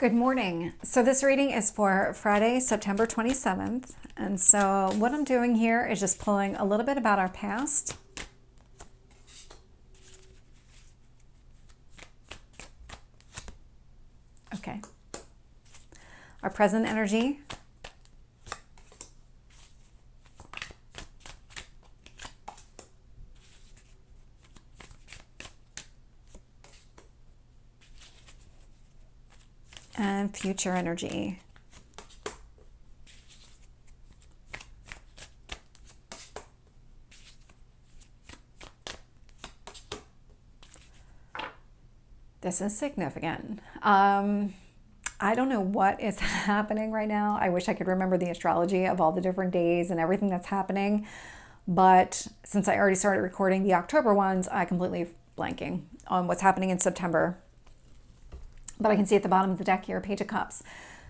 Good morning. So this reading is for Friday, September 27th. And so what I'm doing here is just pulling a little bit about our past. Okay. Our present energy. And future energy. This is significant. I don't know what is happening right now. I wish I could remember the astrology of all the different days and everything that's happening. But since I already started recording the October ones, I completely blanking on what's happening in September. But I can see at the bottom of the deck here, Page of Cups.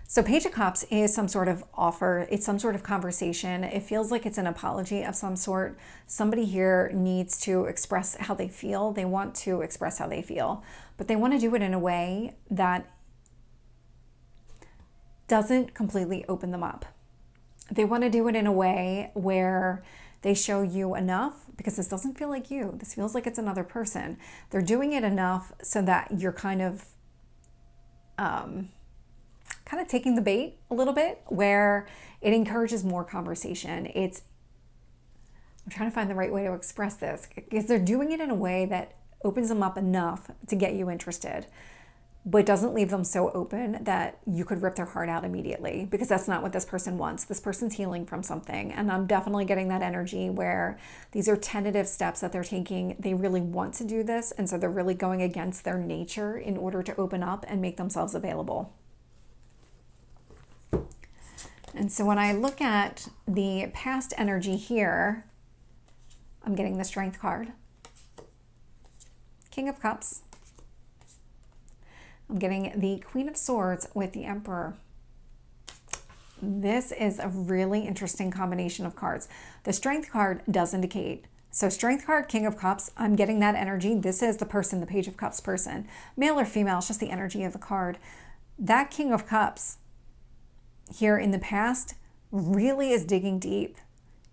So Page of Cups is some sort of offer. It's some sort of conversation. It feels like it's an apology of some sort. Somebody here needs to express how they feel. They want to express how they feel, but they want to do it in a way that doesn't completely open them up. They want to do it in a way where they show you enough, because this doesn't feel like you. This feels like it's another person. They're doing it enough so that you're kind of taking the bait a little bit, where it encourages more conversation. I'm trying to find the right way to express this, because they're doing it in a way that opens them up enough to get you interested, but doesn't leave them so open that you could rip their heart out immediately, because that's not what this person wants. This person's healing from something, and I'm definitely getting that energy where these are tentative steps that they're taking. They really want to do this, and so they're really going against their nature in order to open up and make themselves available. And so when I look at the past energy here, I'm getting the Strength card, King of Cups. I'm getting the Queen of Swords with the Emperor. This is a really interesting combination of cards. The Strength card does indicate, so Strength card, King of Cups, I'm getting that energy. This is the person, the Page of Cups person. Male or female, it's just the energy of the card. That King of Cups here in the past really is digging deep,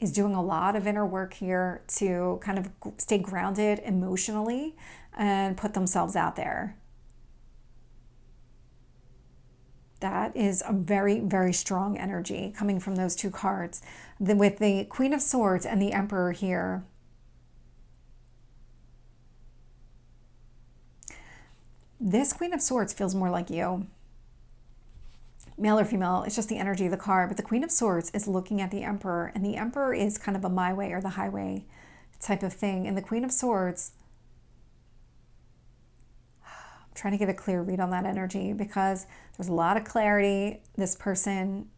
is doing a lot of inner work here to kind of stay grounded emotionally and put themselves out there. That is a very, very strong energy coming from those two cards. With the Queen of Swords and the Emperor here, this Queen of Swords feels more like you. Male or female, it's just the energy of the card. But the Queen of Swords is looking at the Emperor, and the Emperor is kind of a my way or the highway type of thing. And the Queen of Swords, I'm trying to get a clear read on that energy, because there's a lot of clarity. This person,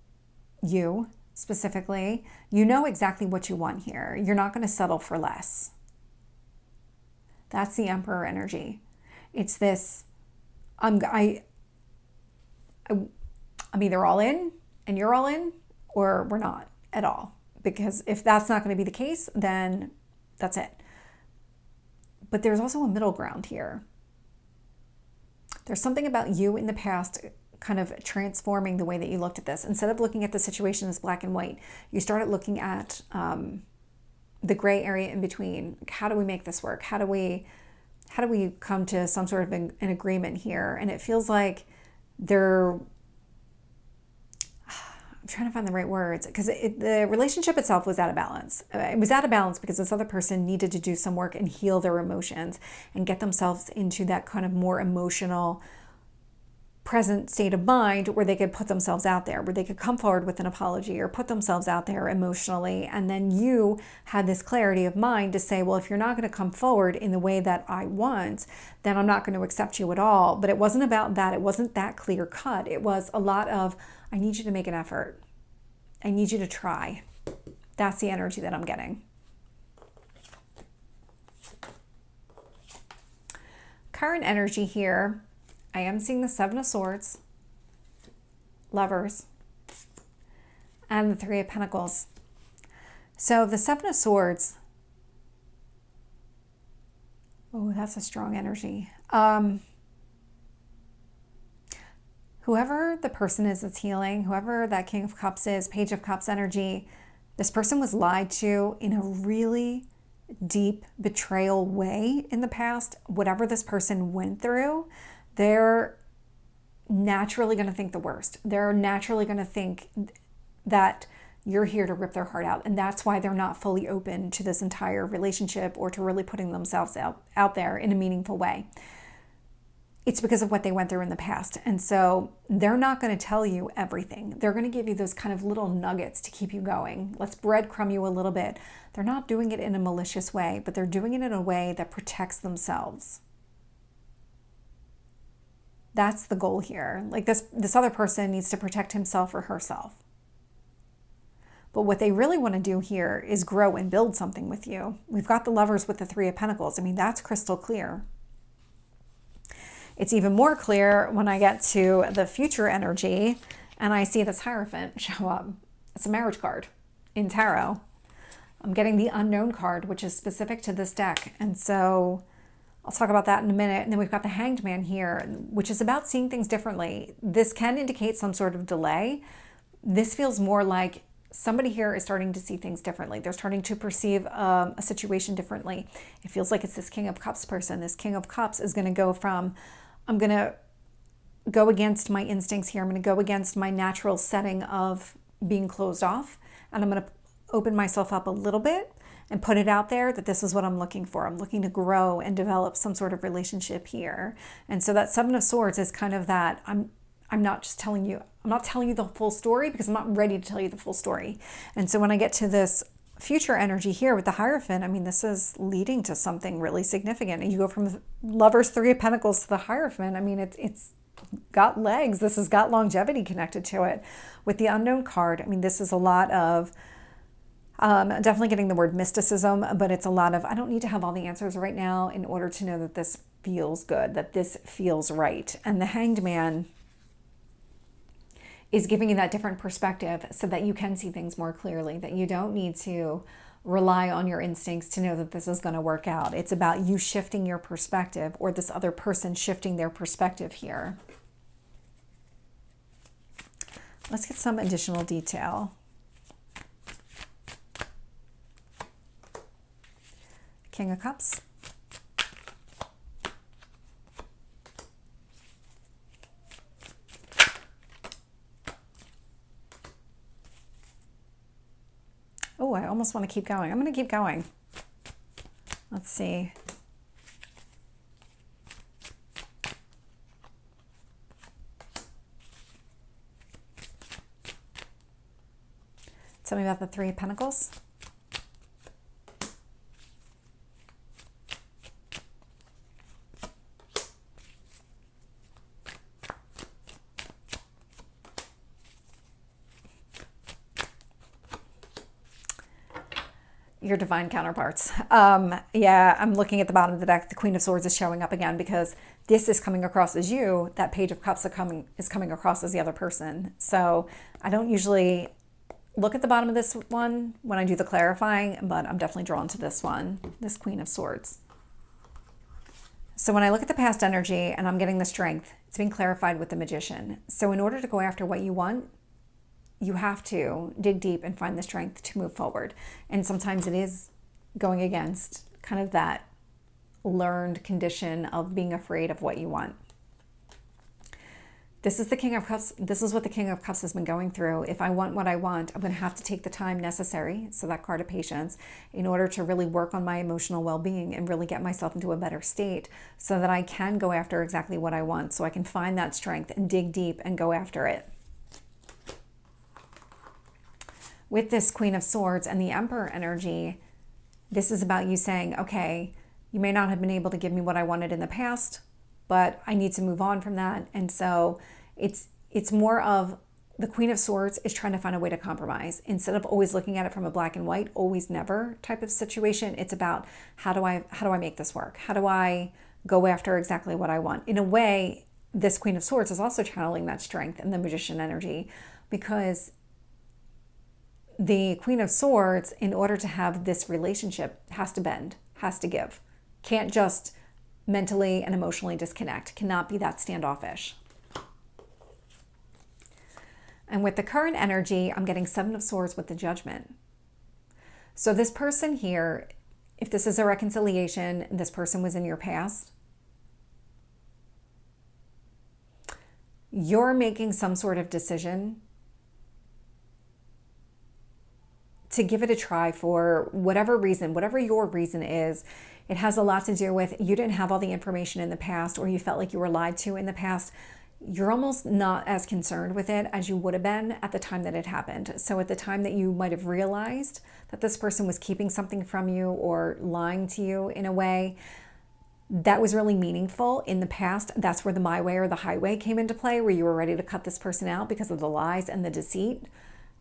you specifically, you know exactly what you want here. You're not going to settle for less. That's the Emperor energy. It's this, I'm either all in and you're all in, or we're not at all. Because if that's not going to be the case, then that's it. But there's also a middle ground here. There's something about you in the past kind of transforming the way that you looked at this. Instead of looking at the situation as black and white, you started looking at the gray area in between. How do we make this work? How do we come to some sort of an agreement here? And it feels like I'm trying to find the right words, because the relationship itself was out of balance. It was out of balance because this other person needed to do some work and heal their emotions and get themselves into that kind of more emotional, present state of mind where they could put themselves out there, where they could come forward with an apology or put themselves out there emotionally. And then you had this clarity of mind to say, well, if you're not going to come forward in the way that I want, then I'm not going to accept you at all. But it wasn't about that. It wasn't that clear cut. It was a lot of, I need you to make an effort. I need you to try. That's the energy that I'm getting. Current energy here, I am seeing the Seven of Swords, Lovers, and the Three of Pentacles. So the Seven of Swords, oh, that's a strong energy. Whoever the person is that's healing, whoever that King of Cups is, Page of Cups energy, this person was lied to in a really deep betrayal way in the past. Whatever this person went through, they're naturally going to think the worst. They're naturally going to think that you're here to rip their heart out. And that's why they're not fully open to this entire relationship or to really putting themselves out there in a meaningful way. It's because of what they went through in the past. And so they're not going to tell you everything. They're going to give you those kind of little nuggets to keep you going. Let's breadcrumb you a little bit. They're not doing it in a malicious way, but they're doing it in a way that protects themselves. That's the goal here. Like this other person needs to protect himself or herself. But what they really want to do here is grow and build something with you. We've got the Lovers with the Three of Pentacles. I mean, that's crystal clear. It's even more clear when I get to the future energy and I see this Hierophant show up. It's a marriage card in tarot. I'm getting the Unknown card, which is specific to this deck. And so I'll talk about that in a minute. And then we've got the Hanged Man here, which is about seeing things differently. This can indicate some sort of delay. This feels more like somebody here is starting to see things differently. They're starting to perceive a situation differently. It feels like it's this King of Cups person. This King of Cups is going to go from, I'm going to go against my instincts here. I'm going to go against my natural setting of being closed off. And I'm going to open myself up a little bit and put it out there that this is what I'm looking for. I'm looking to grow and develop some sort of relationship here. And so that Seven of Swords is kind of that, I'm not just telling you, I'm not telling you the full story because I'm not ready to tell you the full story. And so when I get to this future energy here with the Hierophant, I mean, this is leading to something really significant. And you go from Lovers, Three of Pentacles to the Hierophant. I mean, it's got legs. This has got longevity connected to it. With the Unknown card, I mean, this is a lot of, definitely getting the word mysticism, but it's a lot of, I don't need to have all the answers right now in order to know that this feels good, that this feels right. And the Hanged Man is giving you that different perspective so that you can see things more clearly, that you don't need to rely on your instincts to know that this is going to work out. It's about you shifting your perspective or this other person shifting their perspective here. Let's get some additional detail. King of Cups. Oh, I almost want to keep going. I'm going to keep going. Let's see. Tell me about the Three of Pentacles. Your divine counterparts. Yeah, I'm looking at the bottom of the deck. The Queen of Swords is showing up again because this is coming across as you. That Page of Cups is coming across as the other person. So I don't usually look at the bottom of this one when I do the clarifying, but I'm definitely drawn to this one, this Queen of Swords. So when I look at the past energy and I'm getting the Strength, it's being clarified with the Magician. So in order to go after what you want, you have to dig deep and find the strength to move forward. And sometimes it is going against kind of that learned condition of being afraid of what you want. This is the King of Cups. This is what the King of Cups has been going through. If I want what I want, I'm going to have to take the time necessary, so that card of patience, in order to really work on my emotional well-being and really get myself into a better state so that I can go after exactly what I want, so I can find that strength and dig deep and go after it. With this Queen of Swords and the Emperor energy, this is about you saying, okay, you may not have been able to give me what I wanted in the past, but I need to move on from that. And so it's more of the Queen of Swords is trying to find a way to compromise. Instead of always looking at it from a black and white, always never type of situation, it's about how do I make this work? How do I go after exactly what I want? In a way, this Queen of Swords is also channeling that strength and the Magician energy, because the Queen of Swords, in order to have this relationship, has to bend, has to give. Can't just mentally and emotionally disconnect. Cannot be that standoffish. And with the current energy, I'm getting Seven of Swords with the Judgment. So this person here, if this is a reconciliation, this person was in your past, you're making some sort of decision to give it a try for whatever reason, whatever your reason is. It has a lot to do with you didn't have all the information in the past, or you felt like you were lied to in the past. You're almost not as concerned with it as you would have been at the time that it happened. So at the time that you might have realized that this person was keeping something from you or lying to you in a way that was really meaningful in the past, that's where the my way or the highway came into play, where you were ready to cut this person out because of the lies and the deceit.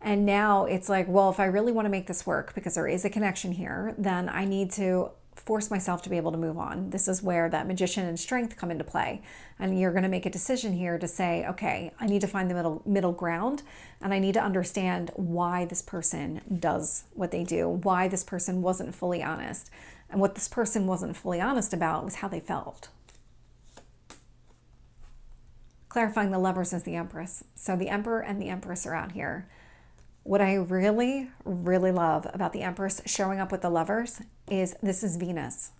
And now it's like, well, if I really want to make this work, because there is a connection here, then I need to force myself to be able to move on. This is where that magician and strength come into play. And you're going to make a decision here to say, okay, I need to find the middle ground, and I need to understand why this person does what they do, why this person wasn't fully honest. And what this person wasn't fully honest about was how they felt. Clarifying the Lovers as the Empress. So the Emperor and the Empress are out here. What I really, really love about the Empress showing up with the Lovers is this is Venus.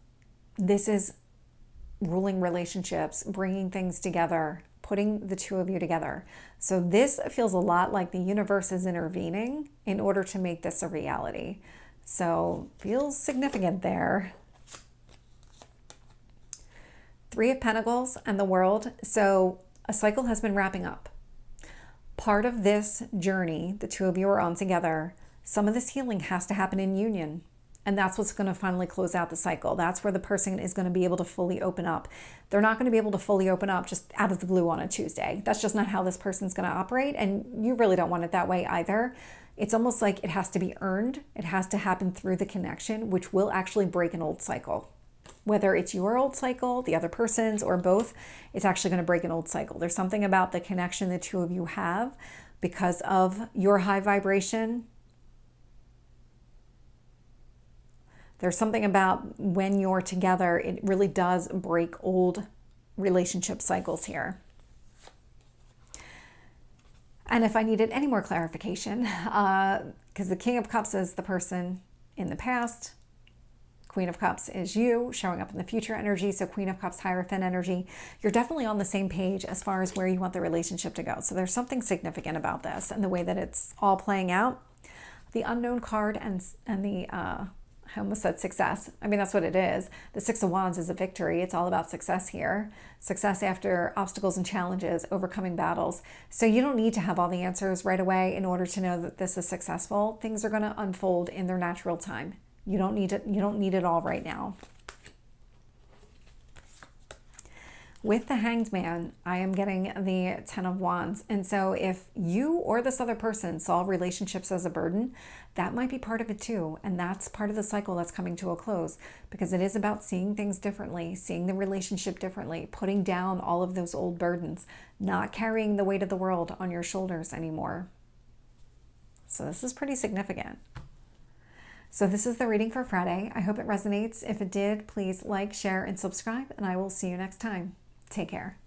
This is ruling relationships, bringing things together, putting the two of you together. So this feels a lot like the universe is intervening in order to make this a reality. So feels significant there. Three of Pentacles and the World. So a cycle has been wrapping up. Part of this journey the two of you are on together, some of this healing has to happen in union. And that's what's going to finally close out the cycle. That's where the person is going to be able to fully open up. They're not going to be able to fully open up just out of the blue on a Tuesday. That's just not how this person's going to operate. And you really don't want it that way either. It's almost like it has to be earned. It has to happen through the connection, which will actually break an old cycle. Whether it's your old cycle, the other person's, or both, it's actually going to break an old cycle. There's something about the connection the two of you have because of your high vibration. There's something about when you're together, it really does break old relationship cycles here. And if I needed any more clarification, because the King of Cups is the person in the past, Queen of Cups is you showing up in the future energy. So Queen of Cups, Hierophant energy, you're definitely on the same page as far as where you want the relationship to go. So there's something significant about this and the way that it's all playing out. The Unknown card and the, I almost said success. I mean, that's what it is. The Six of Wands is a victory. It's all about success here. Success after obstacles and challenges, overcoming battles. So you don't need to have all the answers right away in order to know that this is successful. Things are going to unfold in their natural time. You don't need it. You don't need it all right now. With the Hanged Man, I am getting the Ten of Wands. And so if you or this other person saw relationships as a burden, that might be part of it too. And that's part of the cycle that's coming to a close, because it is about seeing things differently, seeing the relationship differently, putting down all of those old burdens, not carrying the weight of the world on your shoulders anymore. So this is pretty significant. So this is the reading for Friday. I hope it resonates. If it did, please like, share, and subscribe, and I will see you next time. Take care.